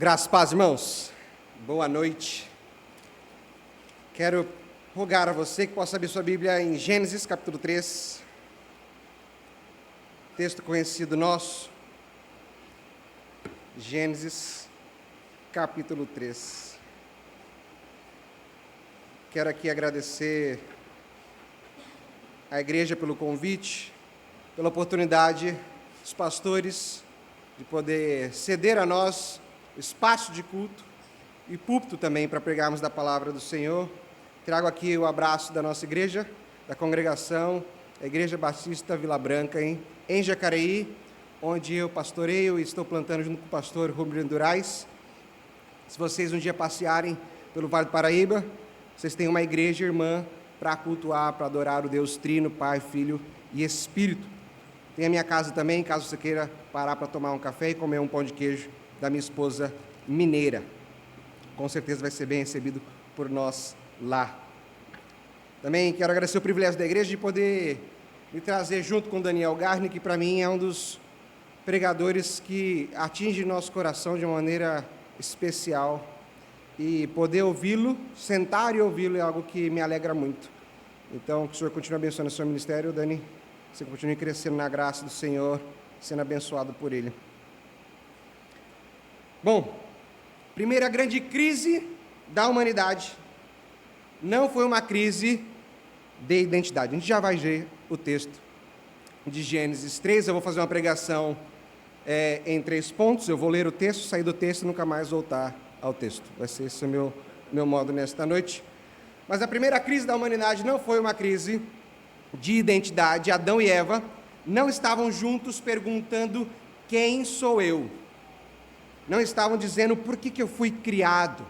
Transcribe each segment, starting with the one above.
Graças, paz, irmãos. Boa noite. Quero rogar a você que possa abrir sua Bíblia em Gênesis, capítulo 3. Texto conhecido nosso. Gênesis, capítulo 3. Quero aqui agradecer à igreja pelo convite, pela oportunidade dos pastores de poder ceder a nós espaço de culto e púlpito também para pregarmos da palavra do Senhor. Trago aqui o abraço da nossa igreja, da congregação, a Igreja Batista Vila Branca, em Jacareí, onde eu pastoreio e estou plantando junto com o pastor Rubem Durais. Se vocês um dia passearem pelo Vale do Paraíba, vocês têm uma igreja irmã para cultuar, para adorar o Deus Trino, Pai, Filho e Espírito. Tem a minha casa também, caso você queira parar para tomar um café e comer um pão de queijo da minha esposa mineira. Com certeza vai ser bem recebido por nós lá. Também quero agradecer o privilégio da igreja de poder me trazer junto com Daniel Garni, que para mim é um dos pregadores que atinge nosso coração de uma maneira especial. E poder ouvi-lo, sentar e ouvi-lo é algo que me alegra muito. Então, que o Senhor continue abençoando o seu ministério, Dani. Você continue crescendo na graça do Senhor, sendo abençoado por Ele. Bom, primeira grande crise da humanidade não foi uma crise de identidade. A gente já vai ver o texto de Gênesis 3. Eu vou fazer uma pregação em 3 pontos. Eu vou ler o texto, sair do texto e nunca mais voltar ao texto. Vai ser esse o meu modo nesta noite. Mas a primeira crise da humanidade não foi uma crise de identidade. Adão e Eva não estavam juntos perguntando: quem sou eu? Não estavam dizendo por que eu fui criado.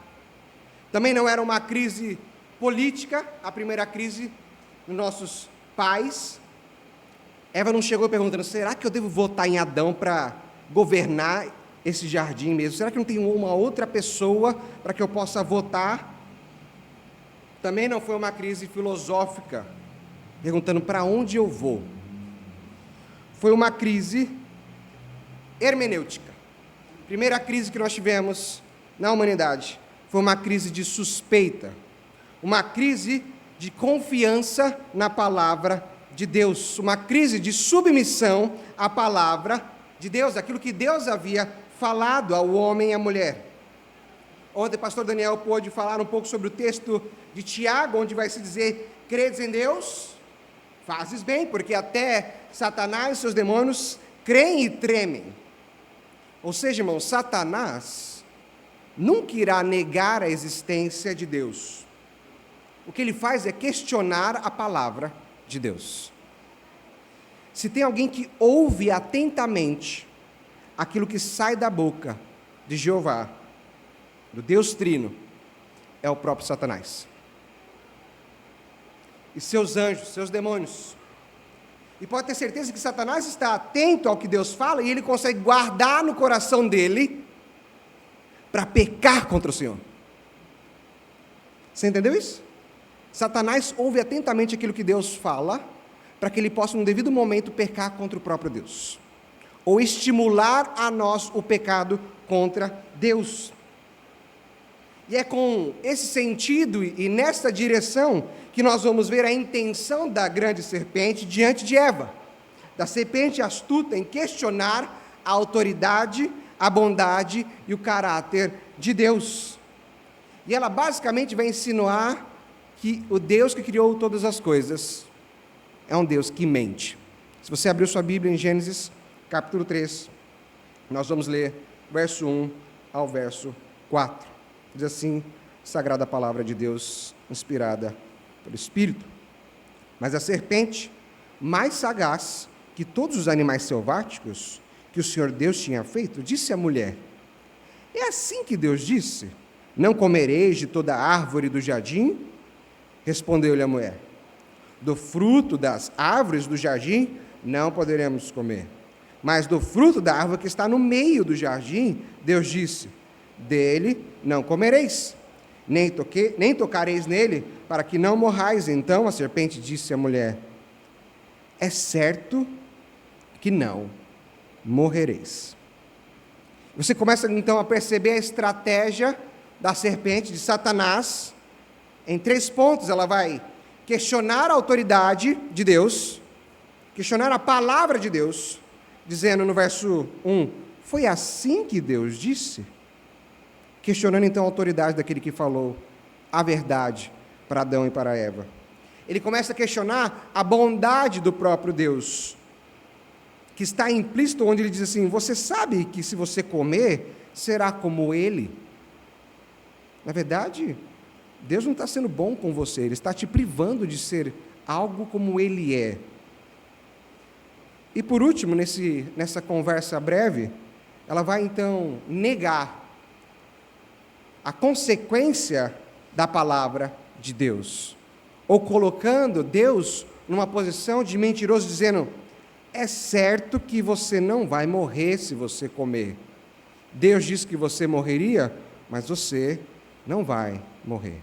Também não era uma crise política, a primeira crise dos nossos pais. Eva não chegou perguntando: será que eu devo votar em Adão para governar esse jardim mesmo? Será que não tem uma outra pessoa para que eu possa votar? Também não foi uma crise filosófica, perguntando para onde eu vou. Foi uma crise hermenêutica. A primeira crise que nós tivemos na humanidade foi uma crise de suspeita, uma crise de confiança na palavra de Deus, uma crise de submissão à palavra de Deus, aquilo que Deus havia falado ao homem e à mulher. Ontem o pastor Daniel pôde falar um pouco sobre o texto de Tiago, onde vai se dizer: credes em Deus? Fazes bem, porque até Satanás e seus demônios creem e tremem. Ou seja, irmão, Satanás nunca irá negar a existência de Deus. O que ele faz é questionar a palavra de Deus. Se tem alguém que ouve atentamente aquilo que sai da boca de Jeová, do Deus Trino, é o próprio Satanás. E seus anjos, seus demônios. E pode ter certeza que Satanás está atento ao que Deus fala e ele consegue guardar no coração dele para pecar contra o Senhor. Você entendeu isso? Satanás ouve atentamente aquilo que Deus fala para que ele possa, no devido momento, pecar contra o próprio Deus. Ou estimular a nós o pecado contra Deus. E é com esse sentido e nesta direção que nós vamos ver a intenção da grande serpente diante de Eva. Da serpente astuta em questionar a autoridade, a bondade e o caráter de Deus. E ela basicamente vai insinuar que o Deus que criou todas as coisas é um Deus que mente. Se você abrir sua Bíblia em Gênesis, capítulo 3, nós vamos ler verso 1 ao verso 4. Diz assim, sagrada palavra de Deus, inspirada pelo Espírito. Mas a serpente, mais sagaz que todos os animais selváticos que o Senhor Deus tinha feito, disse à mulher: é assim que Deus disse: não comereis de toda árvore do jardim? Respondeu-lhe a mulher: do fruto das árvores do jardim não poderemos comer, mas do fruto da árvore que está no meio do jardim, Deus disse: dele não comereis, nem tocareis nele, para que não morrais. Então a serpente disse à mulher: é certo que não morrereis. Você começa então a perceber a estratégia da serpente, de Satanás. Em 3 pontos ela vai questionar a autoridade de Deus, questionar a palavra de Deus, dizendo no verso 1, foi assim que Deus disse? Questionando então a autoridade daquele que falou a verdade para Adão e para Eva. Ele começa a questionar a bondade do próprio Deus, que está implícito onde ele diz assim, você sabe que se você comer, será como ele? Na verdade, Deus não está sendo bom com você, Ele está te privando de ser algo como Ele é. E por último, nessa conversa breve, ela vai então negar a consequência da palavra de Deus, ou colocando Deus numa posição de mentiroso, dizendo, é certo que você não vai morrer se você comer. Deus disse que você morreria, mas você não vai morrer.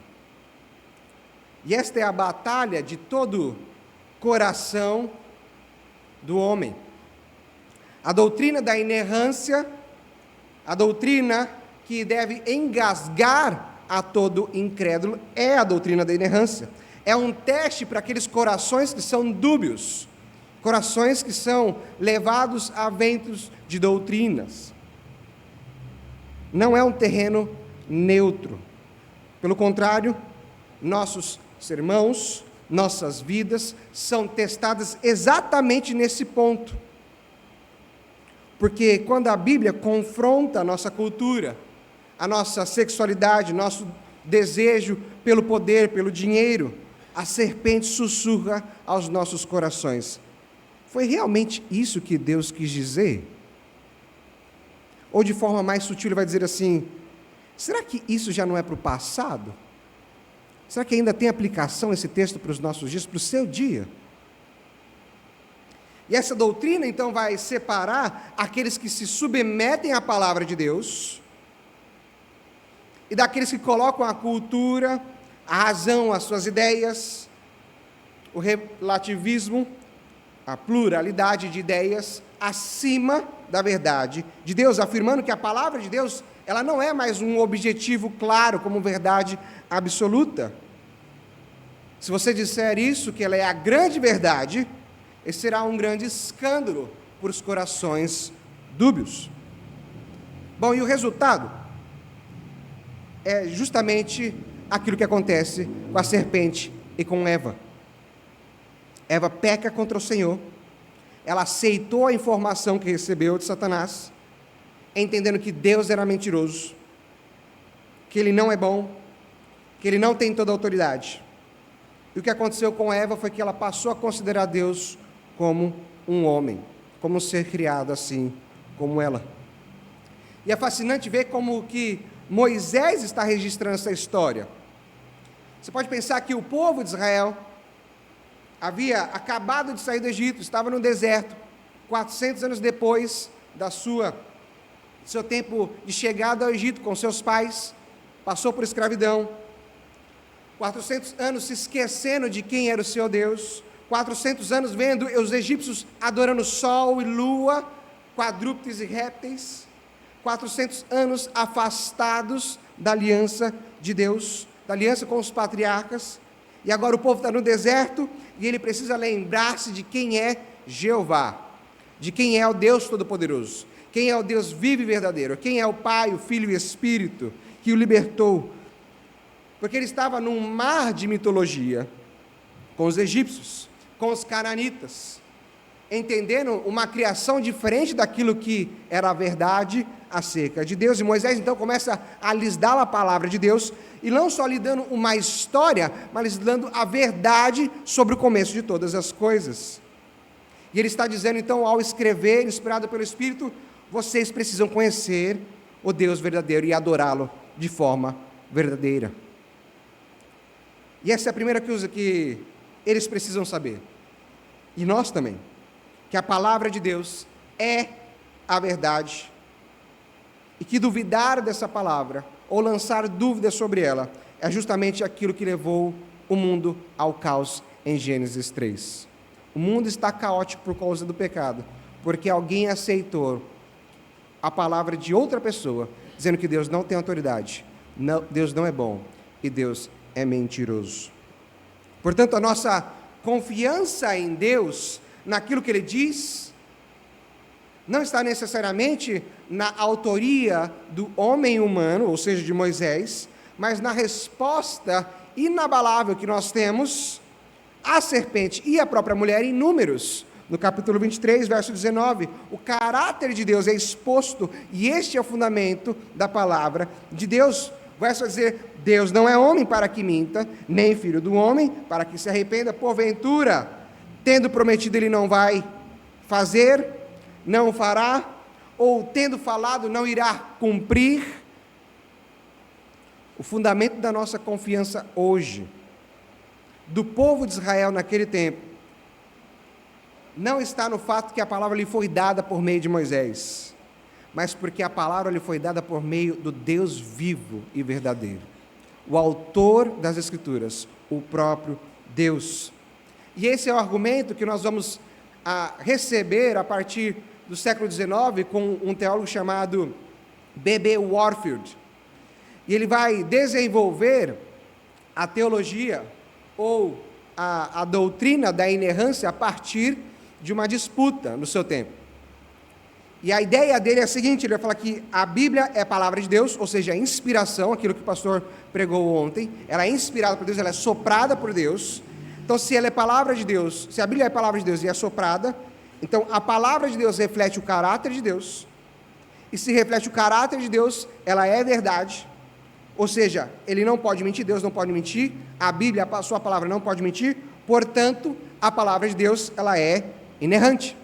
E esta é a batalha de todo coração do homem. A doutrina da inerrância, a doutrina que deve engasgar a todo incrédulo, é a doutrina da inerrância. É um teste para aqueles corações que são dúbios, corações que são levados a ventos de doutrinas. Não é um terreno neutro. Pelo contrário, nossos sermãos, nossas vidas são testadas exatamente nesse ponto. Porque quando a Bíblia confronta a nossa cultura, a nossa sexualidade, nosso desejo pelo poder, pelo dinheiro, a serpente sussurra aos nossos corações. Foi realmente isso que Deus quis dizer? Ou de forma mais sutil ele vai dizer assim, será que isso já não é para o passado? Será que ainda tem aplicação esse texto para os nossos dias, para o seu dia? E essa doutrina então vai separar aqueles que se submetem à palavra de Deus e daqueles que colocam a cultura, a razão, as suas ideias, o relativismo, a pluralidade de ideias acima da verdade de Deus, afirmando que a palavra de Deus, ela não é mais um objetivo claro como verdade absoluta. Se você disser isso, que ela é a grande verdade, esse será um grande escândalo para os corações dúbios. Bom, e o resultado é justamente aquilo que acontece com a serpente e com Eva. Eva peca contra o Senhor, ela aceitou a informação que recebeu de Satanás, entendendo que Deus era mentiroso, que Ele não é bom, que Ele não tem toda a autoridade. E o que aconteceu com Eva foi que ela passou a considerar Deus como um homem, como um ser criado assim, como ela. E é fascinante ver como que Moisés está registrando essa história. Você pode pensar que o povo de Israel havia acabado de sair do Egito, estava no deserto, 400 anos depois do seu tempo de chegada ao Egito com seus pais, passou por escravidão, 400 anos se esquecendo de quem era o seu Deus, 400 anos vendo os egípcios adorando sol e lua, quadrúpedes e répteis, 400 anos afastados da aliança de Deus, da aliança com os patriarcas, e agora o povo está no deserto, e ele precisa lembrar-se de quem é Jeová, de quem é o Deus Todo-Poderoso, quem é o Deus vivo e verdadeiro, quem é o Pai, o Filho e o Espírito, que o libertou, porque ele estava num mar de mitologia, com os egípcios, com os cananitas, entendendo uma criação diferente daquilo que era a verdade acerca de Deus. E Moisés então começa a lhes dar a palavra de Deus, e não só lhe dando uma história, mas lhes dando a verdade sobre o começo de todas as coisas. E ele está dizendo então, ao escrever, inspirado pelo Espírito, vocês precisam conhecer o Deus verdadeiro e adorá-lo de forma verdadeira. E essa é a primeira coisa que eles precisam saber, e nós também, que a palavra de Deus é a verdade, e que duvidar dessa palavra, ou lançar dúvidas sobre ela, é justamente aquilo que levou o mundo ao caos em Gênesis 3. O mundo está caótico por causa do pecado, porque alguém aceitou a palavra de outra pessoa, dizendo que Deus não tem autoridade, Deus não é bom e Deus é mentiroso. Portanto, a nossa confiança em Deus, naquilo que Ele diz, não está necessariamente na autoria do homem humano, ou seja, de Moisés, mas na resposta inabalável que nós temos à serpente e à própria mulher em Números. No capítulo 23, verso 19, o caráter de Deus é exposto, e este é o fundamento da palavra de Deus. O verso vai dizer: Deus não é homem para que minta, nem filho do homem para que se arrependa. Porventura, tendo prometido, Ele não vai fazer, não fará, ou tendo falado, não irá cumprir. O fundamento da nossa confiança hoje, do povo de Israel naquele tempo, não está no fato que a palavra lhe foi dada por meio de Moisés, mas porque a palavra lhe foi dada por meio do Deus vivo e verdadeiro, o autor das Escrituras, o próprio Deus. E esse é o argumento que nós vamos receber a partir do século XIX com um teólogo chamado B.B. Warfield. E ele vai desenvolver a teologia ou a doutrina da inerrância a partir de uma disputa no seu tempo. E a ideia dele é a seguinte: ele vai falar que a Bíblia é a palavra de Deus, ou seja, a inspiração, aquilo que o pastor pregou ontem, ela é inspirada por Deus, ela é soprada por Deus. Então, se ela é palavra de Deus, se a Bíblia é palavra de Deus e é soprada, então a palavra de Deus reflete o caráter de Deus, e se reflete o caráter de Deus, ela é verdade, ou seja, Ele não pode mentir, Deus não pode mentir, a Bíblia, a sua palavra não pode mentir, portanto, a palavra de Deus, ela é inerrante.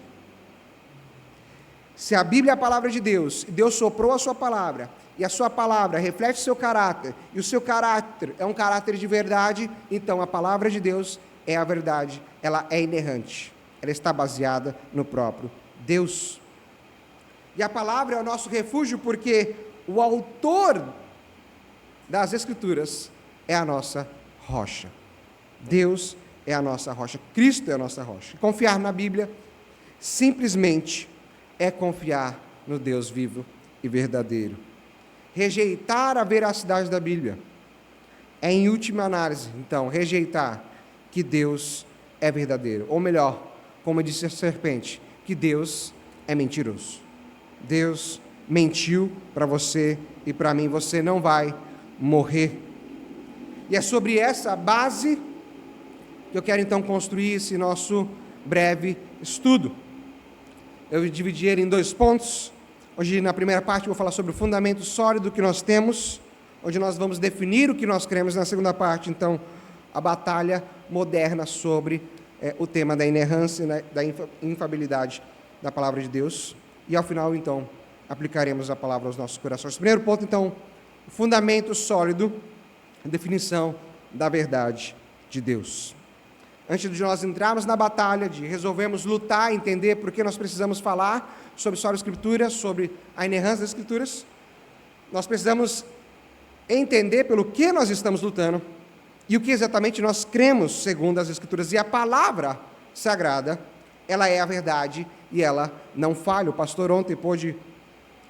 Se a Bíblia é a palavra de Deus, e Deus soprou a sua palavra, e a sua palavra reflete o seu caráter, e o seu caráter é um caráter de verdade, então a palavra de Deus é a verdade, ela é inerrante, ela está baseada no próprio Deus. E a palavra é o nosso refúgio, porque o autor das Escrituras é a nossa rocha. Deus é a nossa rocha, Cristo é a nossa rocha. Confiar na Bíblia simplesmente é confiar no Deus vivo e verdadeiro. Rejeitar a veracidade da Bíblia é, em última análise, então, rejeitar que Deus é verdadeiro. Ou melhor, como disse a serpente, que Deus é mentiroso. Deus mentiu para você e para mim, você não vai morrer. E é sobre essa base que eu quero então construir esse nosso breve estudo. Eu dividi ele em 2 pontos. Hoje, na primeira parte, eu vou falar sobre o fundamento sólido que nós temos, onde nós vamos definir o que nós cremos. Na segunda parte, então, a batalha moderna sobre o tema da inerrância, né, da infalibilidade da palavra de Deus. E, ao final, então, aplicaremos a palavra aos nossos corações. Primeiro ponto, então, o fundamento sólido, a definição da verdade de Deus. Antes de nós entrarmos na batalha, de resolvermos lutar, entender por que nós precisamos falar sobre a Escritura, sobre a inerrância das Escrituras, nós precisamos entender pelo que nós estamos lutando e o que exatamente nós cremos segundo as Escrituras. E a palavra sagrada, ela é a verdade e ela não falha. O pastor ontem pôde,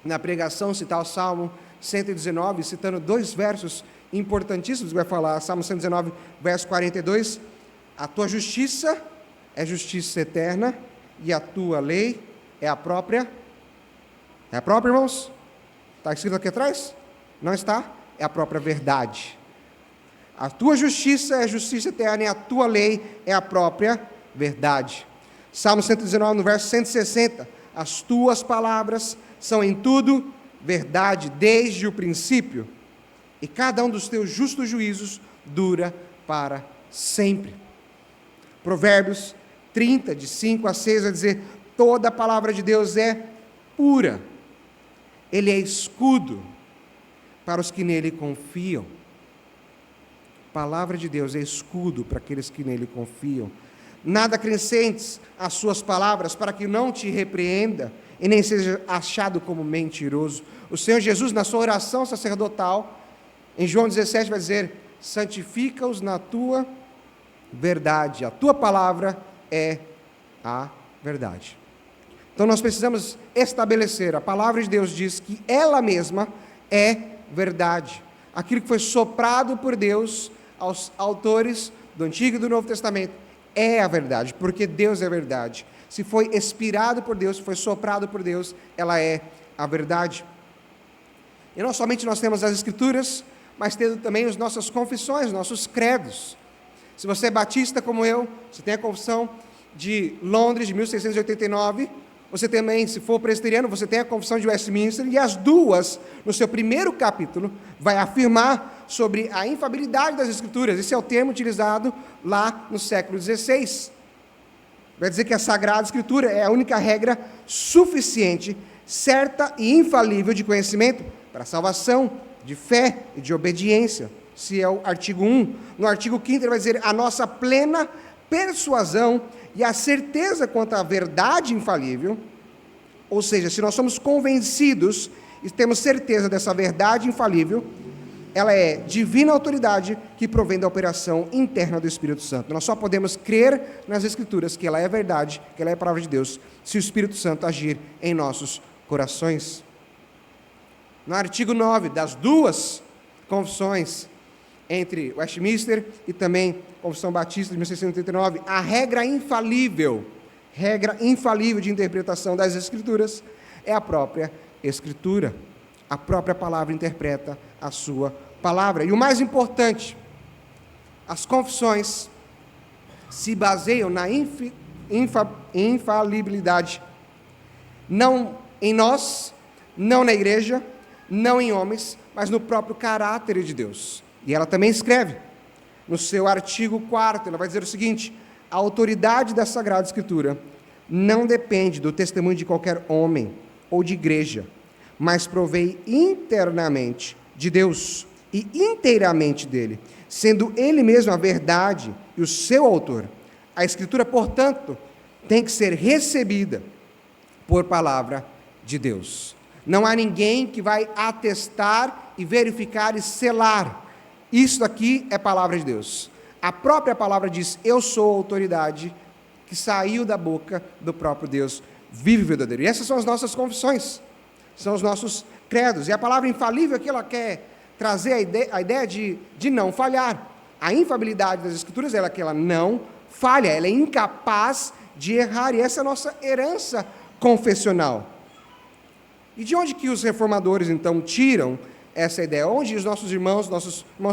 na pregação, citar o Salmo 119, citando 2 versos importantíssimos, vai falar, Salmo 119, verso 42, a tua justiça é justiça eterna, e a tua lei é a própria, irmãos? Está escrito aqui atrás? Não está? É a própria verdade. A tua justiça é justiça eterna, e a tua lei é a própria verdade. Salmo 119, no verso 160, as tuas palavras são em tudo verdade, desde o princípio, e cada um dos teus justos juízos dura para sempre. Provérbios 30, de 5 a 6, vai dizer: toda a palavra de Deus é pura, ele é escudo para os que nele confiam. A palavra de Deus é escudo para aqueles que nele confiam. Nada acrescentes às suas palavras, para que não te repreenda e nem seja achado como mentiroso. O Senhor Jesus, na sua oração sacerdotal, em João 17, vai dizer: santifica-os na tua verdade, a tua palavra é a verdade. Então nós precisamos estabelecer, a palavra de Deus diz que ela mesma é verdade. Aquilo que foi soprado por Deus aos autores do Antigo e do Novo Testamento é a verdade, porque Deus é verdade. Se foi inspirado por Deus, se foi soprado por Deus, ela é a verdade. E não somente nós temos as Escrituras, mas temos também as nossas confissões, nossos credos. Se você é batista como eu, você tem a confissão de Londres, de 1689, você também, se for presbiteriano, você tem a confissão de Westminster, e as duas, no seu primeiro capítulo, vai afirmar sobre a infalibilidade das Escrituras. Esse é o termo utilizado lá no século XVI. Vai dizer que a Sagrada Escritura é a única regra suficiente, certa e infalível de conhecimento para a salvação, de fé e de obediência. Se é o artigo 1. No artigo 5º ele vai dizer a nossa plena persuasão e a certeza quanto à verdade infalível, ou seja, se nós somos convencidos e temos certeza dessa verdade infalível, ela é divina autoridade que provém da operação interna do Espírito Santo. Nós só podemos crer nas Escrituras que ela é verdade, que ela é a palavra de Deus, se o Espírito Santo agir em nossos corações. No artigo 9, das duas confissões, entre Westminster e também Confissão Batista de 1689, a regra infalível de interpretação das Escrituras é a própria Escritura. A própria palavra interpreta a sua palavra. E o mais importante, as confissões se baseiam na infalibilidade, não em nós, não na igreja, não em homens, mas no próprio caráter de Deus. E ela também escreve, no seu artigo 4º, ela vai dizer o seguinte: a autoridade da Sagrada Escritura não depende do testemunho de qualquer homem ou de igreja, mas provém internamente de Deus e inteiramente dele, sendo ele mesmo a verdade e o seu autor. A Escritura, portanto, tem que ser recebida por palavra de Deus. Não há ninguém que vai atestar e verificar e selar. Isso aqui é palavra de Deus. A própria palavra diz: eu sou a autoridade que saiu da boca do próprio Deus vivo e verdadeiro. E essas são as nossas confissões, são os nossos credos. E a palavra infalível aqui, ela quer trazer a ideia de não falhar. A infalibilidade das Escrituras é que ela não falha, ela é incapaz de errar. E essa é a nossa herança confessional. E de onde que os reformadores, então, tiram essa ideia? Onde os nossos irmãos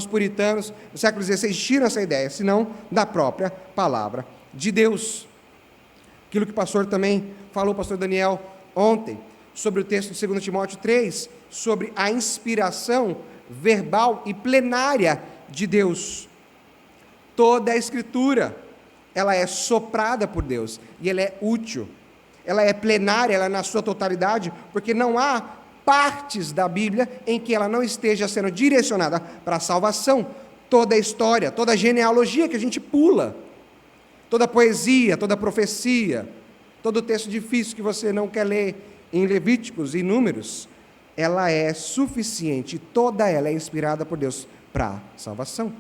puritanos, no século XVI, tiram essa ideia? Senão da própria palavra de Deus. Aquilo que o pastor também falou, o pastor Daniel, ontem, sobre o texto de 2 Timóteo 3, sobre a inspiração verbal e plenária de Deus. Toda a Escritura, ela é soprada por Deus, e ela é útil. Ela é plenária, ela é na sua totalidade, porque não há partes da Bíblia em que ela não esteja sendo direcionada para a salvação. Toda a história, toda a genealogia que a gente pula, toda a poesia, toda a profecia, todo o texto difícil que você não quer ler em Levíticos e Números, ela é suficiente, toda ela é inspirada por Deus para a salvação.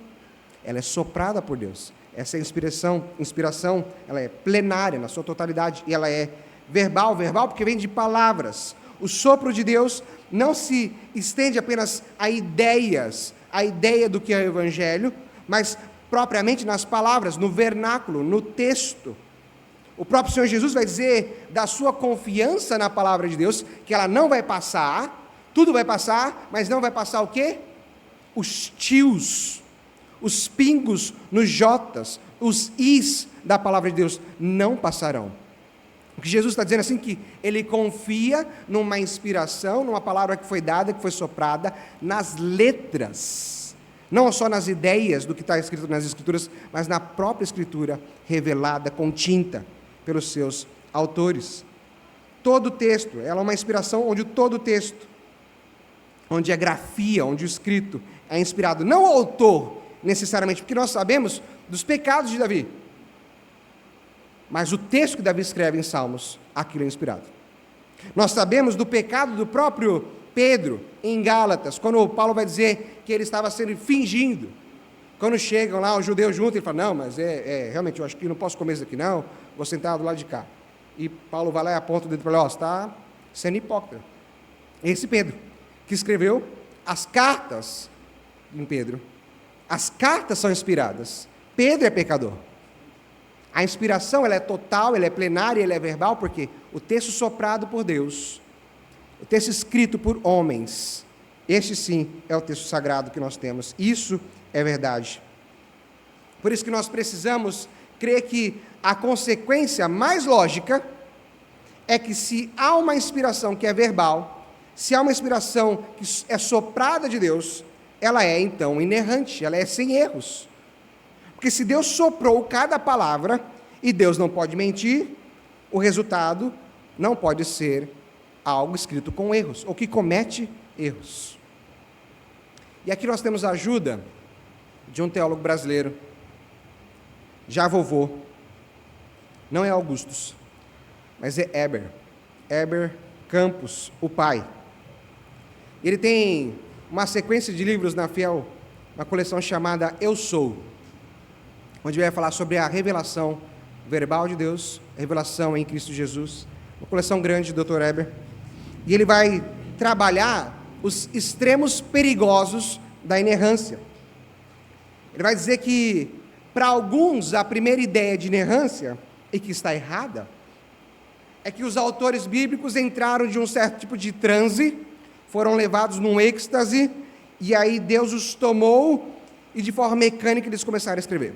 Ela é soprada por Deus. Essa inspiração, ela é plenária na sua totalidade, e ela é verbal porque vem de palavras. O sopro de Deus não se estende apenas a ideias, a ideia do que é o Evangelho, mas propriamente nas palavras, no vernáculo, no texto. O próprio Senhor Jesus vai dizer da sua confiança na palavra de Deus, que ela não vai passar, tudo vai passar, mas não vai passar o quê? Os tios, os pingos nos jotas, os is da palavra de Deus não passarão. O que Jesus está dizendo assim, que ele confia numa inspiração, numa palavra que foi dada, que foi soprada, nas letras, não só nas ideias do que está escrito nas Escrituras, mas na própria Escritura revelada com tinta pelos seus autores. Todo o texto, ela é uma inspiração onde todo o texto, onde a grafia, onde o escrito é inspirado, não o autor necessariamente, porque nós sabemos dos pecados de Davi, mas o texto que Davi escreve em Salmos, aquilo é inspirado. Nós sabemos do pecado do próprio Pedro em Gálatas, quando Paulo vai dizer que ele estava sendo fingindo. Quando chegam lá os judeus juntos, ele fala: não, mas realmente eu acho que não posso comer isso aqui não, vou sentar do lado de cá. E Paulo vai lá e aponta o dedo para ele, você está sendo hipócrita. Esse Pedro, que escreveu as cartas em Pedro. As cartas são inspiradas. Pedro é pecador. A inspiração ela é total, ela é plenária, ela é verbal, porque o texto soprado por Deus, o texto escrito por homens, este sim é o texto sagrado que nós temos. Isso é verdade. Por isso que nós precisamos crer que a consequência mais lógica é que se há uma inspiração que é verbal, se há uma inspiração que é soprada de Deus, ela é então inerrante, ela é sem erros. Porque se Deus soprou cada palavra, e Deus não pode mentir, o resultado não pode ser algo escrito com erros, ou que comete erros. E aqui nós temos a ajuda de um teólogo brasileiro, já vovô, não é Augustus, mas é Heber Campos, o pai. Ele tem uma sequência de livros na Fiel, uma coleção chamada Eu Sou, onde ele vai falar sobre a revelação verbal de Deus, a revelação em Cristo Jesus, uma coleção grande do Dr. Heber, e ele vai trabalhar os extremos perigosos da inerrância. Ele vai dizer que, para alguns, a primeira ideia de inerrância, e que está errada, é que os autores bíblicos entraram de um certo tipo de transe, foram levados num êxtase, e aí Deus os tomou, e de forma mecânica eles começaram a escrever.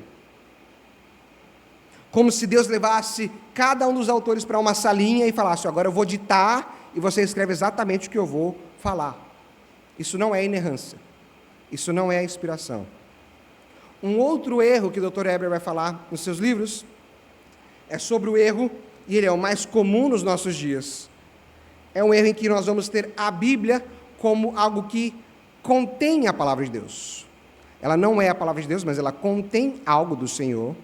Como se Deus levasse cada um dos autores para uma salinha e falasse, agora eu vou ditar, e você escreve exatamente o que eu vou falar. Isso não é inerrância. Isso não é inspiração. Um outro erro que o Dr. Heber vai falar nos seus livros é sobre o erro, e ele é o mais comum nos nossos dias. É um erro em que nós vamos ter a Bíblia como algo que contém a palavra de Deus. Ela não é a palavra de Deus, mas ela contém algo do Senhor.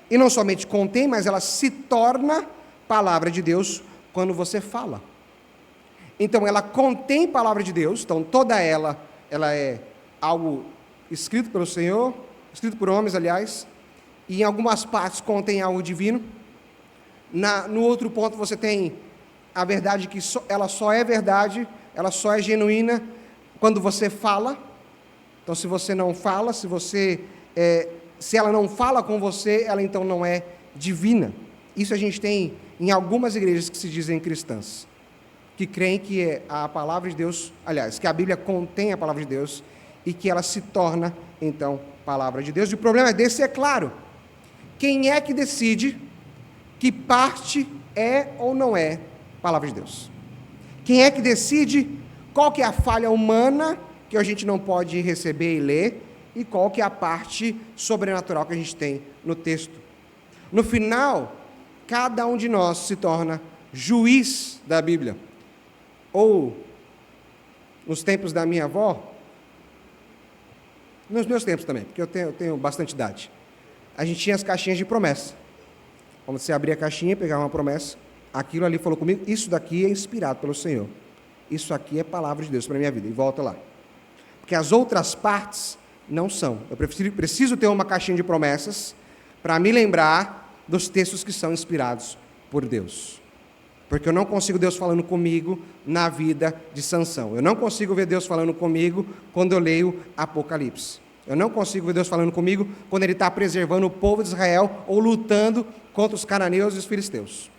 E não somente contém, mas ela se torna palavra de Deus quando você fala. Então, ela contém palavra de Deus, então toda ela é algo escrito pelo Senhor, escrito por homens, aliás, e em algumas partes contém algo divino. No outro ponto você tem a verdade que ela só é verdade, ela só é genuína quando você fala. Então, se você não fala, se ela não fala com você, ela então não é divina. Isso a gente tem em algumas igrejas que se dizem cristãs, que creem que é a palavra de Deus, aliás, que a Bíblia contém a palavra de Deus e que ela se torna, então, palavra de Deus. E o problema desse é claro. Quem é que decide que parte é ou não é palavra de Deus? Quem é que decide qual que é a falha humana que a gente não pode receber e ler e qual que é a parte sobrenatural que a gente tem no texto? No final, cada um de nós se torna juiz da Bíblia. Ou, nos tempos da minha avó, nos meus tempos também, porque eu tenho bastante idade, a gente tinha as caixinhas de promessa. Quando você abria a caixinha, pegava uma promessa, aquilo ali falou comigo, isso daqui é inspirado pelo Senhor. Isso aqui é palavra de Deus para a minha vida, e volta lá. Porque as outras partes não são. Eu preciso ter uma caixinha de promessas para me lembrar dos textos que são inspirados por Deus. Porque eu não consigo Deus falando comigo na vida de Sansão. Eu não consigo ver Deus falando comigo quando eu leio Apocalipse. Eu não consigo ver Deus falando comigo quando Ele está preservando o povo de Israel ou lutando contra os cananeus e os filisteus.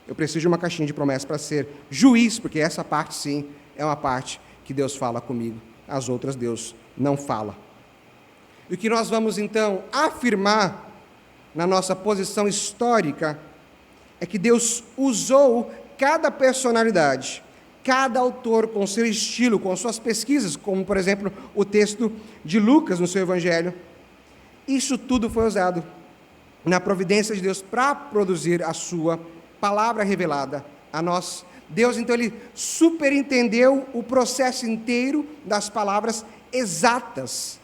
Eu preciso de uma caixinha de promessas para ser juiz, porque essa parte, sim, é uma parte que Deus fala comigo. As outras Deus não fala. E o que nós vamos, então, afirmar na nossa posição histórica é que Deus usou cada personalidade, cada autor com seu estilo, com suas pesquisas, como, por exemplo, o texto de Lucas no seu Evangelho. Isso tudo foi usado na providência de Deus para produzir a sua palavra revelada a nós. Deus, então, Ele superentendeu o processo inteiro das palavras exatas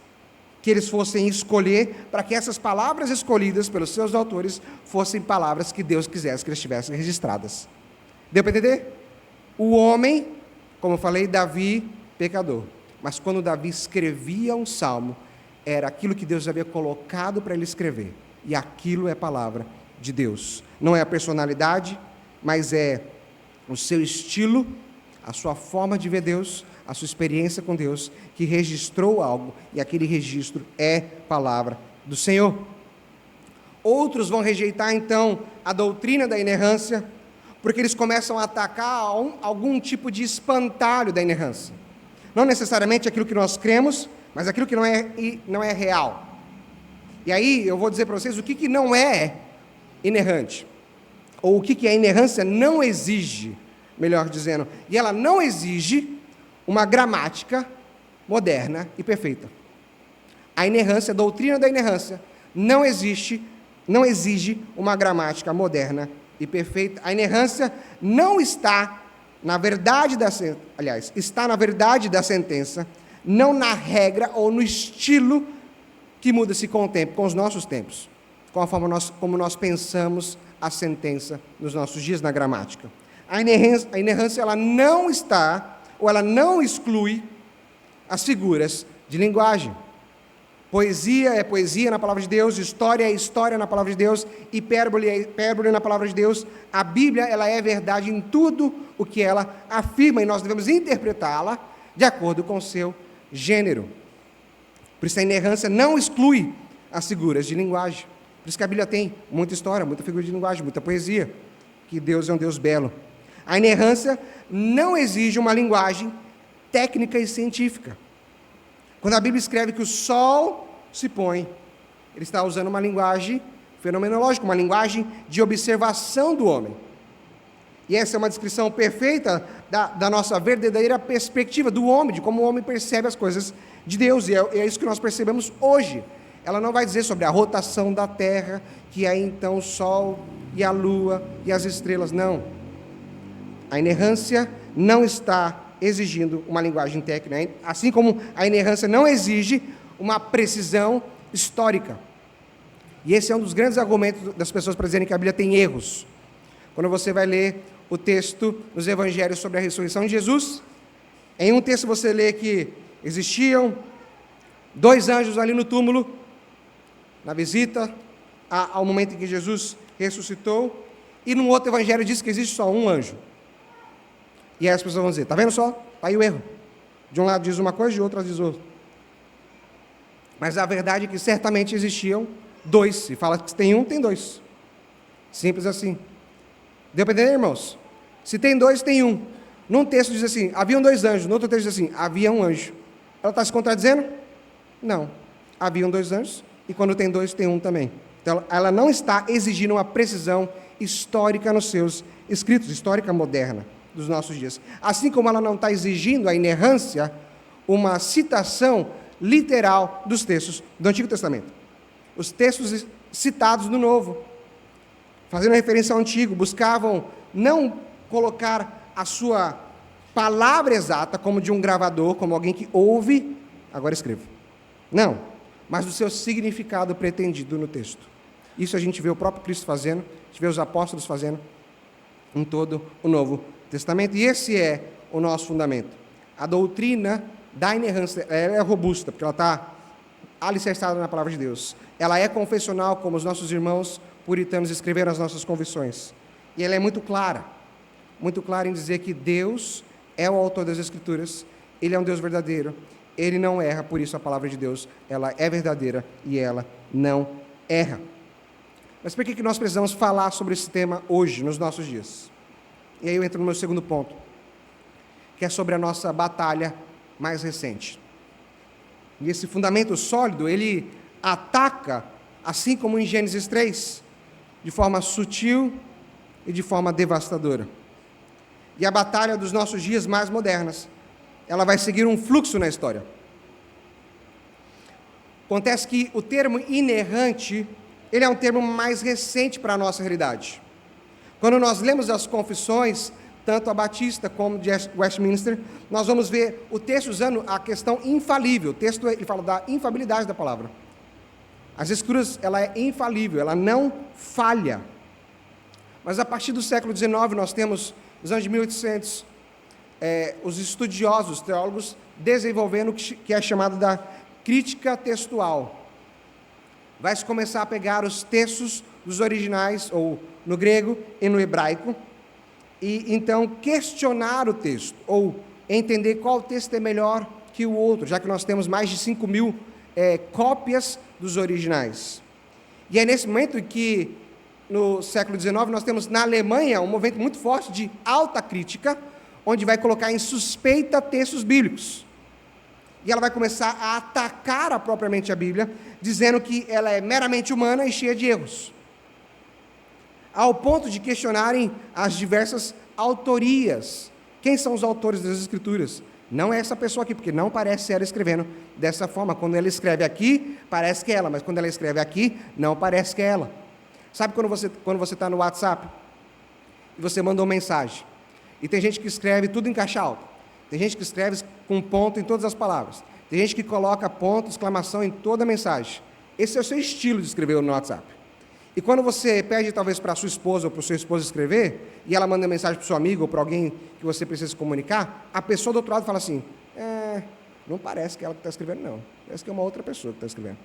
que eles fossem escolher, para que essas palavras escolhidas pelos seus autores fossem palavras que Deus quisesse que eles estivessem registradas. Deu para entender? O homem, como eu falei, Davi, pecador. Mas quando Davi escrevia um salmo, era aquilo que Deus havia colocado para ele escrever. E aquilo é palavra de Deus. Não é a personalidade, mas é o seu estilo, a sua forma de ver Deus, a sua experiência com Deus, que registrou algo, e aquele registro é palavra do Senhor. Outros vão rejeitar, então, a doutrina da inerrância, porque eles começam a atacar algum tipo de espantalho da inerrância. Não necessariamente aquilo que nós cremos, mas aquilo que não é real. E aí, eu vou dizer para vocês o que não é inerrante, ou o que a inerrância não exige, melhor dizendo, e ela não exige uma gramática moderna e perfeita. A inerrância, a doutrina da inerrância, não exige uma gramática moderna e perfeita. A inerrância não está na verdade está na verdade da sentença, não na regra ou no estilo que muda-se com o tempo, com os nossos tempos, com a forma como nós pensamos a sentença nos nossos dias na gramática. A inerrância ela não está, ou ela não exclui as figuras de linguagem. Poesia é poesia na palavra de Deus, história é história na palavra de Deus, hipérbole é hipérbole na palavra de Deus. A Bíblia ela é verdade em tudo o que ela afirma, e nós devemos interpretá-la de acordo com o seu gênero. Por isso a inerrância não exclui as figuras de linguagem. Por isso que a Bíblia tem muita história, muita figura de linguagem, muita poesia, que Deus é um Deus belo. A inerrância não exige uma linguagem técnica e científica. Quando a Bíblia escreve que o sol se põe, ele está usando uma linguagem fenomenológica, uma linguagem de observação do homem. E essa é uma descrição perfeita da nossa verdadeira perspectiva do homem, de como o homem percebe as coisas de Deus, e é isso que nós percebemos hoje. Ela não vai dizer sobre a rotação da terra, que é então o sol e a lua e as estrelas, não. A inerrância não está exigindo uma linguagem técnica, assim como a inerrância não exige uma precisão histórica. E esse é um dos grandes argumentos das pessoas para dizerem que a Bíblia tem erros. Quando você vai ler o texto nos evangelhos sobre a ressurreição de Jesus, em um texto você lê que existiam 2 anjos ali no túmulo, na visita ao momento em que Jesus ressuscitou, e num outro evangelho diz que existe só um anjo. E aí as pessoas vão dizer, está vendo só? Está aí o erro. De um lado diz uma coisa, de outro diz outra. Mas a verdade é que certamente existiam 2. Se fala que tem um, tem 2. Simples assim. Deu para entender, irmãos? Se tem 2, tem um. Num texto diz assim, haviam 2 anjos. No outro texto diz assim, havia um anjo. Ela está se contradizendo? Não. Haviam 2 anjos, e quando tem 2, tem um também. Então, ela não está exigindo uma precisão histórica nos seus escritos, histórica moderna dos nossos dias. Assim como ela não está exigindo a inerrância, uma citação literal dos textos do Antigo Testamento. Os textos citados no Novo, fazendo referência ao Antigo, buscavam não colocar a sua palavra exata como de um gravador, como alguém que ouve, agora escreva. Não, mas o seu significado pretendido no texto. Isso a gente vê o próprio Cristo fazendo, a gente vê os apóstolos fazendo em todo o Novo Testamento, e esse é o nosso fundamento. A doutrina da inerrância, ela é robusta, porque ela está alicerçada na palavra de Deus. Ela é confessional, como os nossos irmãos puritanos escreveram as nossas confissões. E ela é muito clara em dizer que Deus é o autor das Escrituras, Ele é um Deus verdadeiro, Ele não erra, por isso a palavra de Deus, ela é verdadeira e ela não erra. Mas por que nós precisamos falar sobre esse tema hoje, nos nossos dias? E aí eu entro no meu segundo ponto, que é sobre a nossa batalha mais recente. E esse fundamento sólido, ele ataca, assim como em Gênesis 3, de forma sutil e de forma devastadora. E a batalha dos nossos dias mais modernas, ela vai seguir um fluxo na história. Acontece que o termo inerrante, ele é um termo mais recente para a nossa realidade. Quando nós lemos as confissões, tanto a Batista como de Westminster, nós vamos ver o texto usando a questão infalível. O texto ele fala da infalibilidade da palavra. As Escrituras, ela é infalível, ela não falha. Mas a partir do século XIX, nós temos, nos anos de 1800, os estudiosos, os teólogos, desenvolvendo o que é chamado da crítica textual. vai se começar a pegar os textos dos originais, ou no grego e no hebraico, e então questionar o texto, ou entender qual texto é melhor que o outro, já que nós temos mais de 5.000 cópias dos originais. E é nesse momento que, no século XIX, nós temos na Alemanha um movimento muito forte de alta crítica, onde vai colocar em suspeita textos bíblicos. E ela vai começar a atacar propriamente a Bíblia, dizendo que ela é meramente humana e cheia de erros, ao ponto de questionarem as diversas autorias. Quem são os autores das Escrituras? Não é essa pessoa aqui, porque não parece ela escrevendo dessa forma. Quando ela escreve aqui, parece que é ela, mas quando ela escreve aqui, não parece que é ela. Sabe quando você está no WhatsApp e você mandou uma mensagem, e tem gente que escreve tudo em caixa alta, tem gente que escreve com ponto em todas as palavras, tem gente que coloca ponto, exclamação em toda a mensagem. Esse é o seu estilo de escrever no WhatsApp. E quando você pede talvez para a sua esposa ou para o seu esposo escrever, e ela manda mensagem para o seu amigo ou para alguém que você precisa se comunicar, a pessoa do outro lado fala assim, não parece que é ela que está escrevendo, não. Parece que é uma outra pessoa que está escrevendo.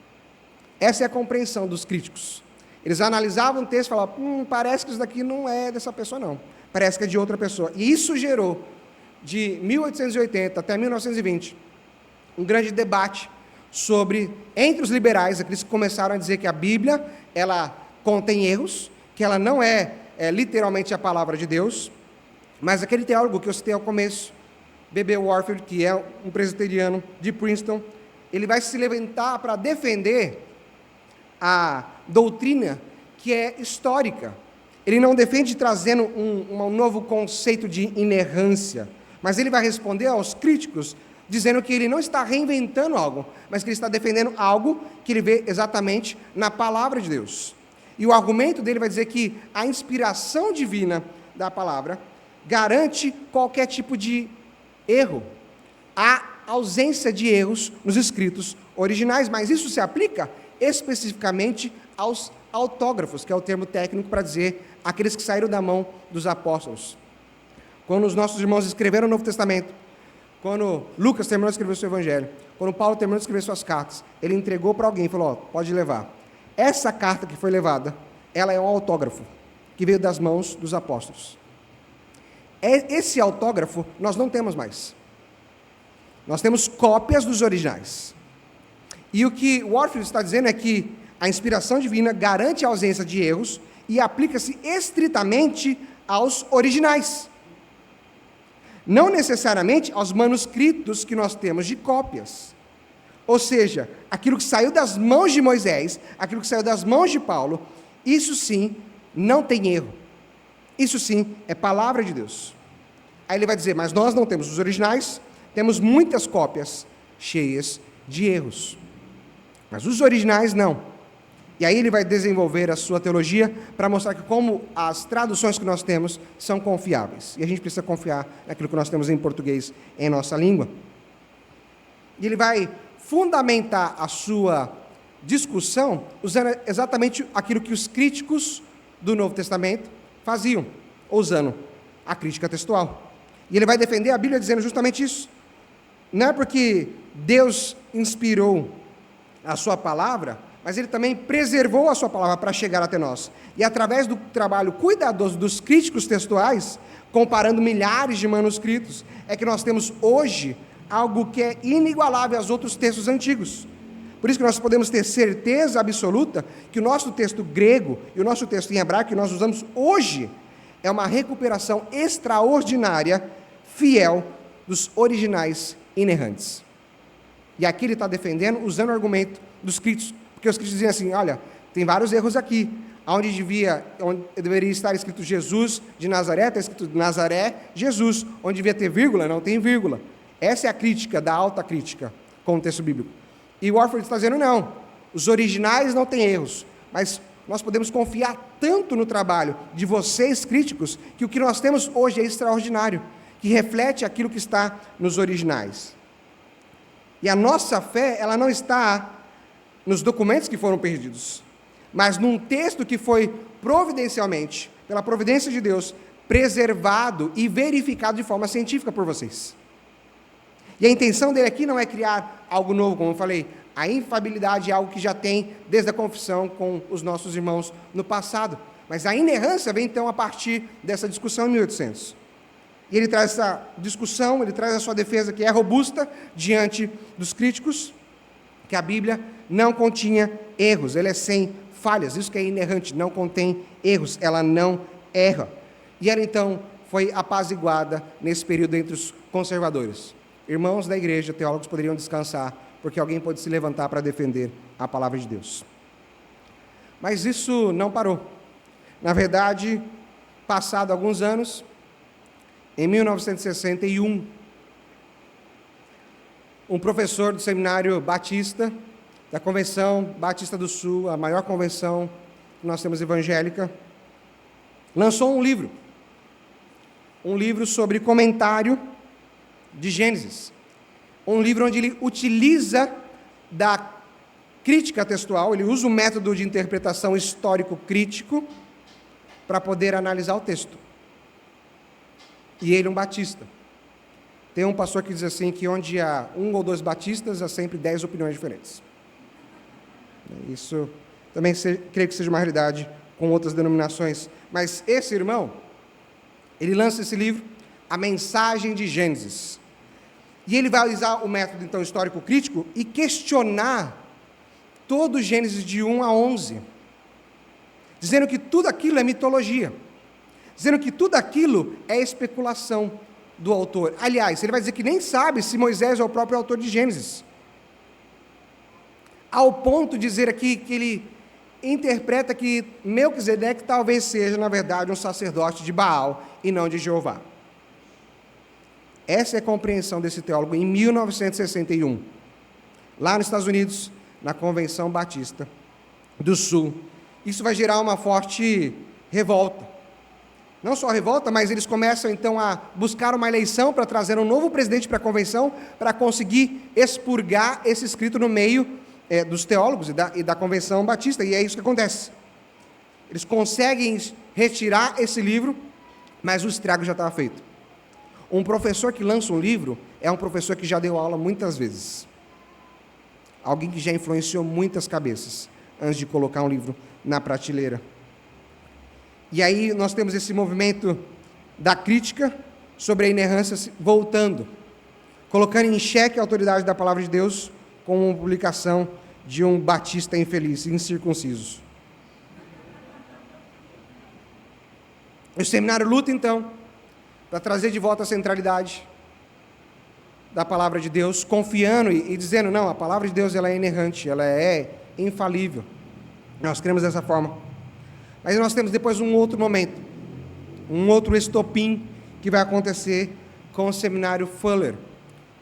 Essa é a compreensão dos críticos. Eles analisavam o texto e falavam, parece que isso daqui não é dessa pessoa, não. Parece que é de outra pessoa. E isso gerou, de 1880 até 1920, um grande debate entre os liberais, aqueles que começaram a dizer que a Bíblia, ela contém erros, que ela não é literalmente a palavra de Deus, mas aquele teólogo que eu citei ao começo, B.B. Warfield, que é um presbiteriano de Princeton, ele vai se levantar para defender a doutrina que é histórica. Ele não defende trazendo um novo conceito de inerrância, mas ele vai responder aos críticos dizendo que ele não está reinventando algo, mas que ele está defendendo algo que ele vê exatamente na palavra de Deus. E o argumento dele vai dizer que a inspiração divina da palavra garante qualquer tipo de erro. Há ausência de erros nos escritos originais, mas isso se aplica especificamente aos autógrafos, que é o termo técnico para dizer aqueles que saíram da mão dos apóstolos. Quando os nossos irmãos escreveram o Novo Testamento, quando Lucas terminou de escrever o seu Evangelho, quando Paulo terminou de escrever suas cartas, ele entregou para alguém e falou, pode levar. Essa carta que foi levada, ela é um autógrafo, que veio das mãos dos apóstolos. Esse autógrafo nós não temos mais. Nós temos cópias dos originais. E o que Warfield está dizendo é que a inspiração divina garante a ausência de erros e aplica-se estritamente aos originais. Não necessariamente aos manuscritos que nós temos de cópias. Ou seja, aquilo que saiu das mãos de Moisés, aquilo que saiu das mãos de Paulo, isso sim não tem erro. Isso sim é palavra de Deus. Aí ele vai dizer, mas nós não temos os originais, temos muitas cópias cheias de erros. Mas os originais não. E aí ele vai desenvolver a sua teologia para mostrar que como as traduções que nós temos são confiáveis. E a gente precisa confiar naquilo que nós temos em português, em nossa língua. E ele vai fundamentar a sua discussão usando exatamente aquilo que os críticos do Novo Testamento faziam, usando a crítica textual. E ele vai defender a Bíblia dizendo justamente isso. Não é porque Deus inspirou a sua palavra, mas ele também preservou a sua palavra para chegar até nós. E através do trabalho cuidadoso dos críticos textuais, comparando milhares de manuscritos, é que nós temos hoje algo que é inigualável aos outros textos antigos. Por isso que nós podemos ter certeza absoluta que o nosso texto grego e o nosso texto em hebraico que nós usamos hoje é uma recuperação extraordinária, fiel, dos originais inerrantes. E aqui ele está defendendo, usando o argumento dos críticos, porque os críticos diziam assim, olha, tem vários erros aqui, onde deveria estar escrito Jesus de Nazaré, está escrito Nazaré, Jesus, onde devia ter vírgula, não tem vírgula. Essa é a crítica, da alta crítica, com o texto bíblico. E o Warfield está dizendo, não, os originais não têm erros, mas nós podemos confiar tanto no trabalho de vocês, críticos, que o que nós temos hoje é extraordinário, que reflete aquilo que está nos originais. E a nossa fé, ela não está nos documentos que foram perdidos, mas num texto que foi providencialmente, pela providência de Deus, preservado e verificado de forma científica por vocês. E a intenção dele aqui não é criar algo novo, como eu falei, A infalibilidade é algo que já tem desde a confissão com os nossos irmãos no passado. Mas a inerrância vem então a partir dessa discussão em 1800. E ele traz essa discussão, ele traz a sua defesa que é robusta diante dos críticos, que a Bíblia não continha erros, ela é sem falhas, isso que é inerrante, não contém erros, ela não erra. E ela então foi apaziguada nesse período entre os conservadores. Irmãos da igreja, teólogos poderiam descansar, porque alguém pode se levantar para defender a palavra de Deus. Mas isso não parou. Na verdade, passado alguns anos, em 1961, um professor do seminário batista, da Convenção Batista do Sul, a maior convenção que nós temos evangélica, lançou um livro sobre comentário de Gênesis. Um livro onde ele utiliza da crítica textual, ele usa o método de interpretação histórico-crítico para poder analisar o texto. E ele é um batista. Tem um pastor que diz assim, que onde há 1 ou 2 batistas, há sempre 10 opiniões diferentes. Isso também creio que seja uma realidade com outras denominações. Mas esse irmão, ele lança esse livro, A Mensagem de Gênesis. E ele vai usar o método, então, histórico-crítico e questionar todo o Gênesis de 1 a 11, dizendo que tudo aquilo é mitologia, dizendo que tudo aquilo é especulação do autor. Aliás, ele vai dizer que nem sabe se Moisés é o próprio autor de Gênesis, ao ponto de dizer aqui que ele interpreta que Melquisedeque talvez seja, na verdade, um sacerdote de Baal e não de Jeová. Essa é a compreensão desse teólogo em 1961, lá nos Estados Unidos, na Convenção Batista do Sul. Isso vai gerar uma forte revolta. Não só revolta, mas eles começam então a buscar uma eleição para trazer um novo presidente para a convenção, para conseguir expurgar esse escrito no meio dos teólogos e da Convenção Batista, e é isso que acontece. Eles conseguem retirar esse livro, mas o estrago já estava feito. Um professor que lança um livro é um professor que já deu aula muitas vezes. Alguém que já influenciou muitas cabeças antes de colocar um livro na prateleira. E aí nós temos esse movimento da crítica sobre a inerrância voltando, colocando em xeque a autoridade da palavra de Deus com uma publicação de um batista infeliz, incircunciso. O seminário luta, então, para trazer de volta a centralidade da palavra de Deus, confiando e dizendo, não, a palavra de Deus ela é inerrante, ela é infalível. Nós cremos dessa forma. Mas nós temos depois um outro momento, um outro estopim que vai acontecer com o seminário Fuller,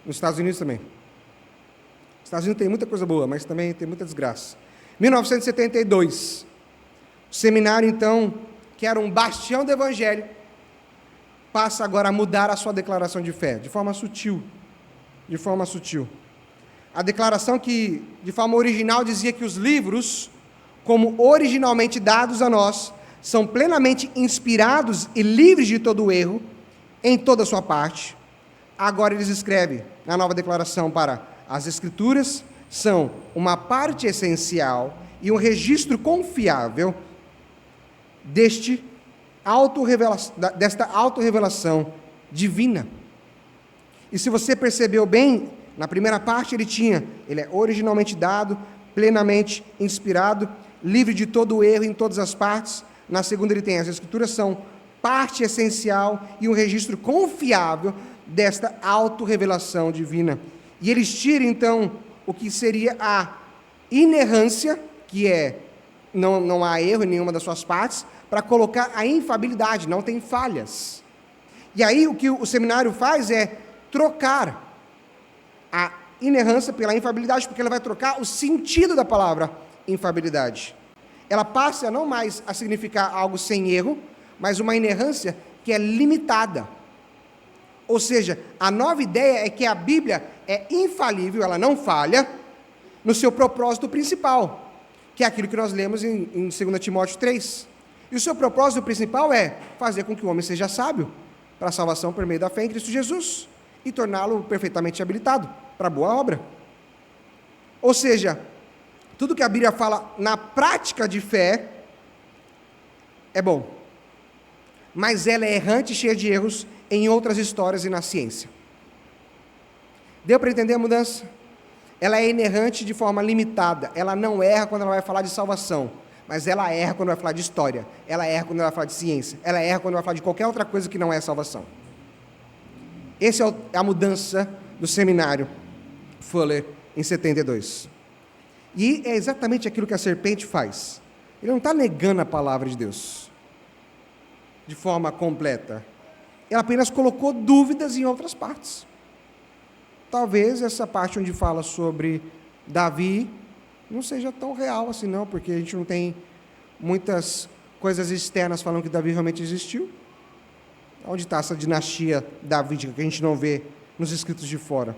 nos Estados Unidos também. Os Estados Unidos tem muita coisa boa, mas também tem muita desgraça. 1972, o seminário, então, que era um bastião do Evangelho, passa agora a mudar a sua declaração de fé, de forma sutil. De forma sutil. A declaração que, de forma original, dizia que os livros, como originalmente dados a nós, são plenamente inspirados e livres de todo erro, em toda a sua parte. Agora eles escrevem, na nova declaração, para as Escrituras, são uma parte essencial e um registro confiável desta autorrevelação divina. E se você percebeu bem, na primeira parte ele é originalmente dado, plenamente inspirado, livre de todo erro em todas as partes. Na segunda ele tem as Escrituras são parte essencial e um registro confiável desta autorrevelação divina. E eles tiram então o que seria a inerrância, que é não há erro em nenhuma das suas partes, para colocar a infalibilidade, não tem falhas. E aí o que o seminário faz é trocar a inerrância pela infalibilidade, porque ela vai trocar o sentido da palavra infalibilidade. Ela passa não mais a significar algo sem erro, mas uma inerrância que é limitada. Ou seja, a nova ideia é que a Bíblia é infalível, ela não falha, no seu propósito principal, que é aquilo que nós lemos em 2 Timóteo 3. E o seu propósito principal é fazer com que o homem seja sábio para a salvação por meio da fé em Cristo Jesus e torná-lo perfeitamente habilitado para a boa obra. Ou seja, tudo que a Bíblia fala na prática de fé é bom, mas ela é errante e cheia de erros em outras histórias e na ciência. Deu para entender a mudança? Ela é inerrante de forma limitada, ela não erra quando ela vai falar de salvação, mas ela erra quando vai falar de história, ela erra quando vai falar de ciência, ela erra quando vai falar de qualquer outra coisa que não é salvação. Essa é a mudança do seminário Fuller em 72. E é exatamente aquilo que a serpente faz. Ele não está negando a palavra de Deus de forma completa. Ela apenas colocou dúvidas em outras partes. Talvez essa parte onde fala sobre Davi não seja tão real assim não, porque a gente não tem muitas coisas externas falando que Davi realmente existiu. Onde está essa dinastia davídica que a gente não vê nos escritos de fora?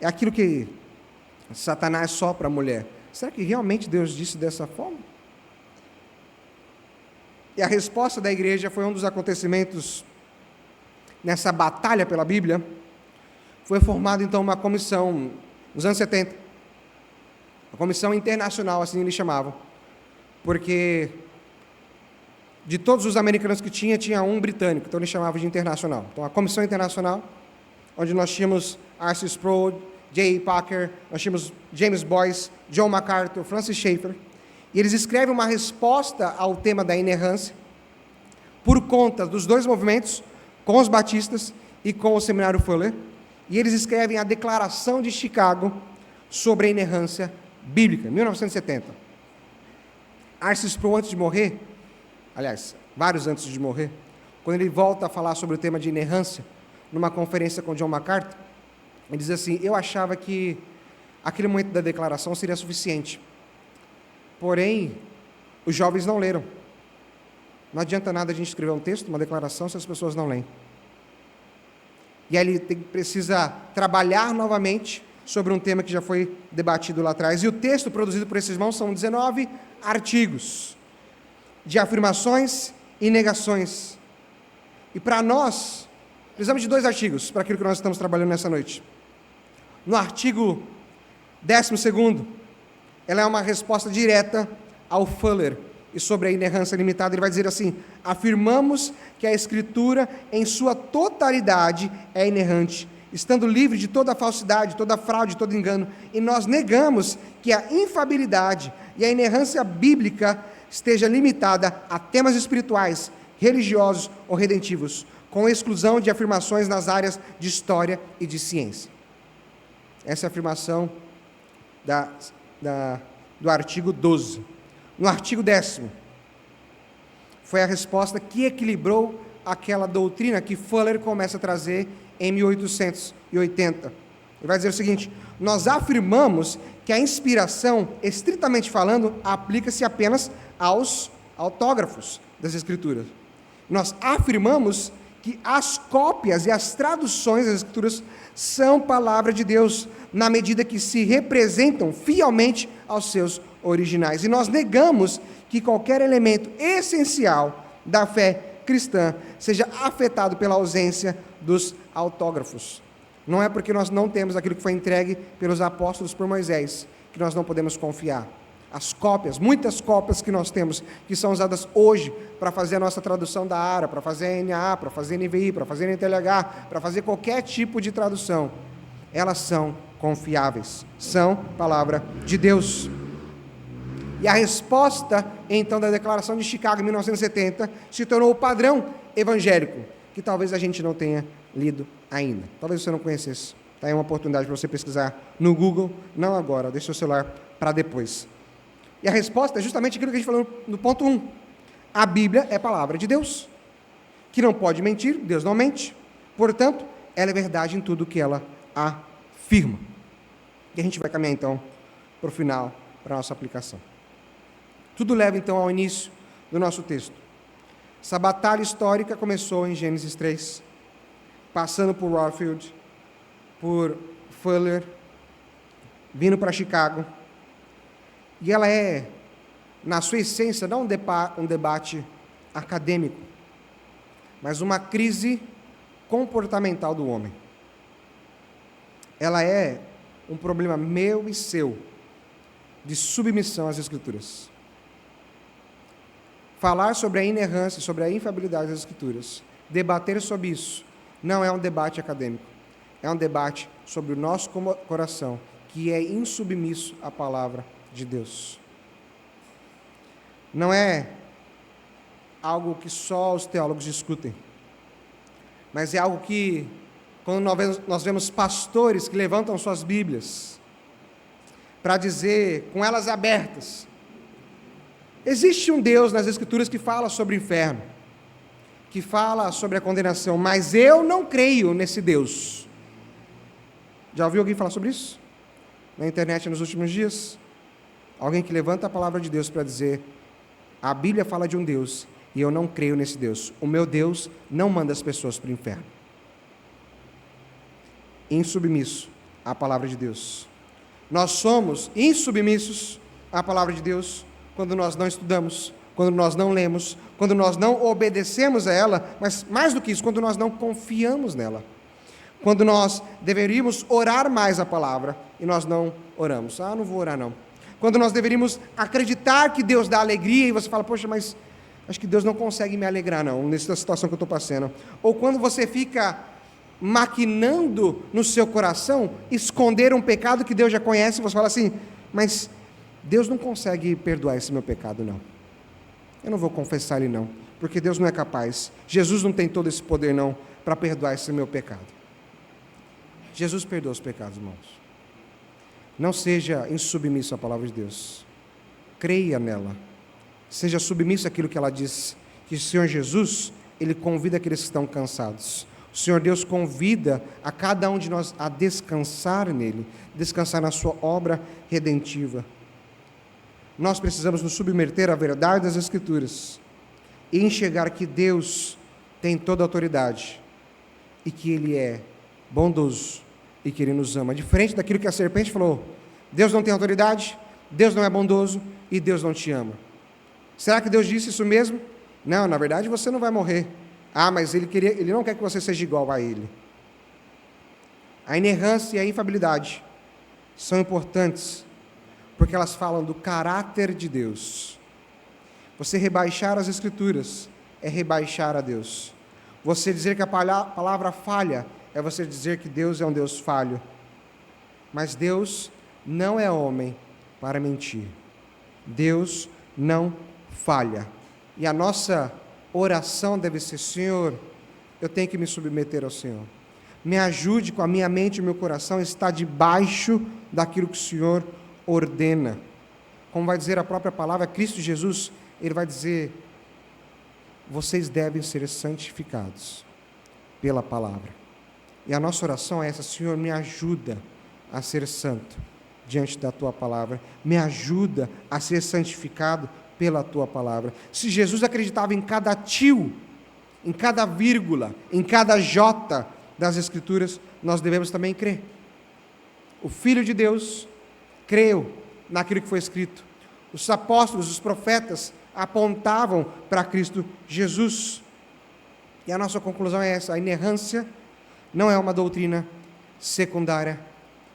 É aquilo que Satanás sopra a mulher. Será que realmente Deus disse dessa forma? E a resposta da igreja foi um dos acontecimentos nessa batalha pela Bíblia. Foi formada então uma comissão, nos anos 70, a comissão internacional, assim eles chamavam, porque de todos os americanos que tinha um britânico, então eles chamavam de internacional. Então a comissão internacional, onde nós tínhamos R.C. Sproul, J. Packer, nós tínhamos James Boyce, John MacArthur, Francis Schaeffer, e eles escrevem uma resposta ao tema da inerrância, por conta dos dois movimentos, com os batistas e com o seminário Fuller, e eles escrevem a Declaração de Chicago sobre a inerrância bíblica, 1970. R.C. Sproul, antes de morrer, aliás, vários antes de morrer, quando ele volta a falar sobre o tema de inerrância, numa conferência com John MacArthur, ele diz assim: eu achava que aquele momento da declaração seria suficiente, porém, os jovens não leram. Não adianta nada a gente escrever um texto, uma declaração, se as pessoas não leem. E aí ele precisa trabalhar novamente sobre um tema que já foi debatido lá atrás. E o texto produzido por esses irmãos são 19 artigos de afirmações e negações. E para nós, precisamos de 2 artigos para aquilo que nós estamos trabalhando nessa noite. No artigo 12º, ela é uma resposta direta ao Fuller e sobre a inerrância limitada. Ele vai dizer assim: afirmamos que a Escritura em sua totalidade é inerrante, estando livre de toda falsidade, toda fraude, todo engano, e nós negamos que a infabilidade e a inerrância bíblica esteja limitada a temas espirituais, religiosos ou redentivos, com exclusão de afirmações nas áreas de história e de ciência. Essa é a afirmação do artigo 12. No artigo 10º, foi a resposta que equilibrou aquela doutrina que Fuller começa a trazer em 1880. Ele vai dizer o seguinte: nós afirmamos que a inspiração, estritamente falando, aplica-se apenas aos autógrafos das Escrituras. Nós afirmamos que as cópias e as traduções das Escrituras são palavra de Deus, na medida que se representam fielmente aos seus originais. E nós negamos que qualquer elemento essencial da fé cristã seja afetado pela ausência dos autógrafos. Não é porque nós não temos aquilo que foi entregue pelos apóstolos por Moisés que nós não podemos confiar. As cópias, muitas cópias que nós temos, que são usadas hoje para fazer a nossa tradução da ARA, para fazer a NA, para fazer a NVI, para fazer a NTLH, para fazer qualquer tipo de tradução, elas são confiáveis, são palavra de Deus. E a resposta, então, da Declaração de Chicago, em 1970, se tornou o padrão evangélico, que talvez a gente não tenha lido ainda. Talvez você não conhecesse. Está aí uma oportunidade para você pesquisar no Google, não agora, deixa o celular para depois. E a resposta é justamente aquilo que a gente falou no ponto 1. A Bíblia é palavra de Deus, que não pode mentir, Deus não mente, portanto, ela é verdade em tudo que ela afirma. E a gente vai caminhar, então, para o final, para a nossa aplicação. Tudo leva, então, ao início do nosso texto. Essa batalha histórica começou em Gênesis 3, passando por Warfield, por Fuller, vindo para Chicago, e ela é, na sua essência, não um debate acadêmico, mas uma crise comportamental do homem. Ela é um problema meu e seu, de submissão às Escrituras. Falar sobre a inerrância, sobre a infalibilidade das Escrituras, debater sobre isso, não é um debate acadêmico, é um debate sobre o nosso coração, que é insubmisso à palavra de Deus. Não é algo que só os teólogos discutem, mas é algo que, quando nós vemos pastores que levantam suas Bíblias para dizer, com elas abertas, existe um Deus nas Escrituras que fala sobre o inferno, que fala sobre a condenação, mas eu não creio nesse Deus. Já ouviu alguém falar sobre isso? Na internet nos últimos dias? Alguém que levanta a palavra de Deus para dizer, a Bíblia fala de um Deus, e eu não creio nesse Deus. O meu Deus não manda as pessoas para o inferno. Insubmisso à palavra de Deus. Nós somos insubmissos à palavra de Deus quando nós não estudamos, quando nós não lemos, quando nós não obedecemos a ela, mas mais do que isso, quando nós não confiamos nela. Quando nós deveríamos orar mais a palavra e nós não oramos. Não vou orar não. Quando nós deveríamos acreditar que Deus dá alegria e você fala, poxa, mas acho que Deus não consegue me alegrar não, nessa situação que eu estou passando. Ou quando você fica maquinando no seu coração, esconder um pecado que Deus já conhece, você fala assim, mas Deus não consegue perdoar esse meu pecado não. Eu não vou confessar ele não, porque Deus não é capaz. Jesus não tem todo esse poder não, para perdoar esse meu pecado. Jesus perdoa os pecados, irmãos. Não seja insubmisso à palavra de Deus. Creia nela. Seja submisso àquilo que ela diz. Que o Senhor Jesus, Ele convida aqueles que estão cansados. O Senhor Deus convida a cada um de nós a descansar nele. Descansar na sua obra redentiva. Nós precisamos nos submeter à verdade das Escrituras. E enxergar que Deus tem toda a autoridade. E que Ele é bondoso. E que Ele nos ama. Diferente daquilo que a serpente falou, Deus não tem autoridade, Deus não é bondoso e Deus não te ama. Será que Deus disse isso mesmo? Não, na verdade você não vai morrer. Mas Ele não quer que você seja igual a Ele. A inerrância e a infalibilidade são importantes, porque elas falam do caráter de Deus. Você rebaixar as Escrituras é rebaixar a Deus. Você dizer que a palavra falha é você dizer que Deus é um Deus falho. Mas Deus não é homem para mentir. Deus não falha. E a nossa oração deve ser, Senhor, eu tenho que me submeter ao Senhor. Me ajude com a minha mente e o meu coração a estar debaixo daquilo que o Senhor ordena. Como vai dizer a própria palavra, Cristo Jesus, Ele vai dizer, vocês devem ser santificados pela palavra. E a nossa oração é essa, Senhor, me ajuda a ser santo diante da Tua palavra. Me ajuda a ser santificado pela Tua palavra. Se Jesus acreditava em cada tio, em cada vírgula, em cada jota das Escrituras, nós devemos também crer. O Filho de Deus creu naquilo que foi escrito. Os apóstolos, os profetas apontavam para Cristo Jesus. E a nossa conclusão é essa, a inerrância não é uma doutrina secundária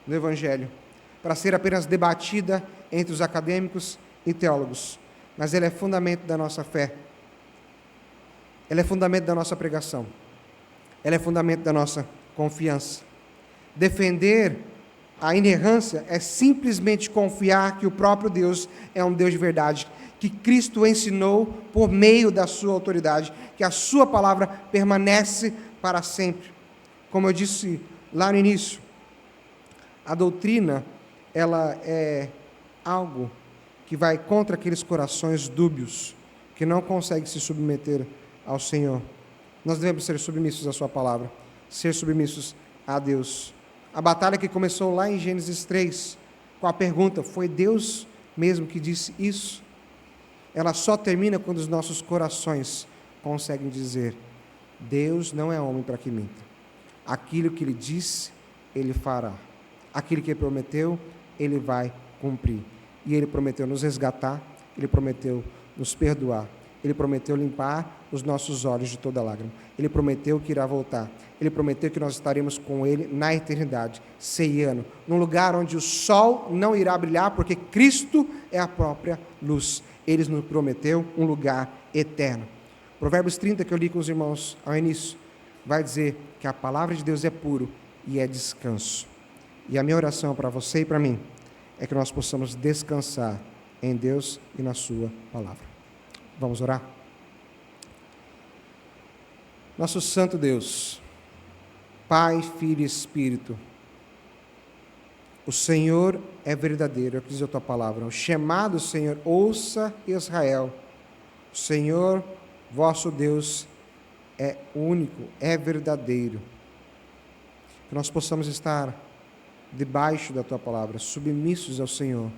do Evangelho, para ser apenas debatida entre os acadêmicos e teólogos, mas ela é fundamento da nossa fé, ela é fundamento da nossa pregação, ela é fundamento da nossa confiança. Defender a inerrância é simplesmente confiar que o próprio Deus é um Deus de verdade, que Cristo ensinou por meio da sua autoridade, que a sua palavra permanece para sempre. Como eu disse lá no início, a doutrina, ela é algo que vai contra aqueles corações dúbios, que não conseguem se submeter ao Senhor. Nós devemos ser submissos à sua palavra, ser submissos a Deus. A batalha que começou lá em Gênesis 3, com a pergunta, foi Deus mesmo que disse isso? Ela só termina quando os nossos corações conseguem dizer, Deus não é homem para que minta. Aquilo que Ele disse, Ele fará. Aquilo que Ele prometeu, Ele vai cumprir. E Ele prometeu nos resgatar, Ele prometeu nos perdoar, Ele prometeu limpar os nossos olhos de toda lágrima. Ele prometeu que irá voltar. Ele prometeu que nós estaremos com Ele na eternidade, ceiando, num lugar onde o sol não irá brilhar, porque Cristo é a própria luz. Ele nos prometeu um lugar eterno. Provérbios 30, que eu li com os irmãos ao início, vai dizer que a palavra de Deus é puro e é descanso. E a minha oração para você e para mim é que nós possamos descansar em Deus e na sua palavra. Vamos orar? Nosso santo Deus, Pai, Filho e Espírito, o Senhor é verdadeiro, é o que diz a tua palavra. O chamado Senhor, ouça Israel. O Senhor, vosso Deus, é único, é verdadeiro. Que nós possamos estar debaixo da tua palavra, submissos ao Senhor,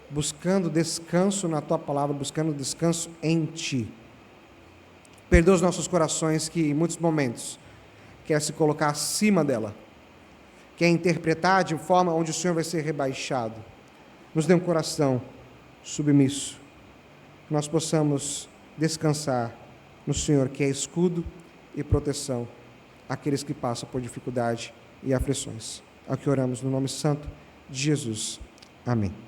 buscando descanso na tua palavra, buscando descanso em ti. Perdoa os nossos corações que em muitos momentos quer se colocar acima dela, quer interpretar de forma onde o Senhor vai ser rebaixado. Nos dê um coração submisso, que nós possamos descansar no Senhor, que é escudo e proteção àqueles que passam por dificuldade e aflições. É o que oramos no nome santo de Jesus. Amém.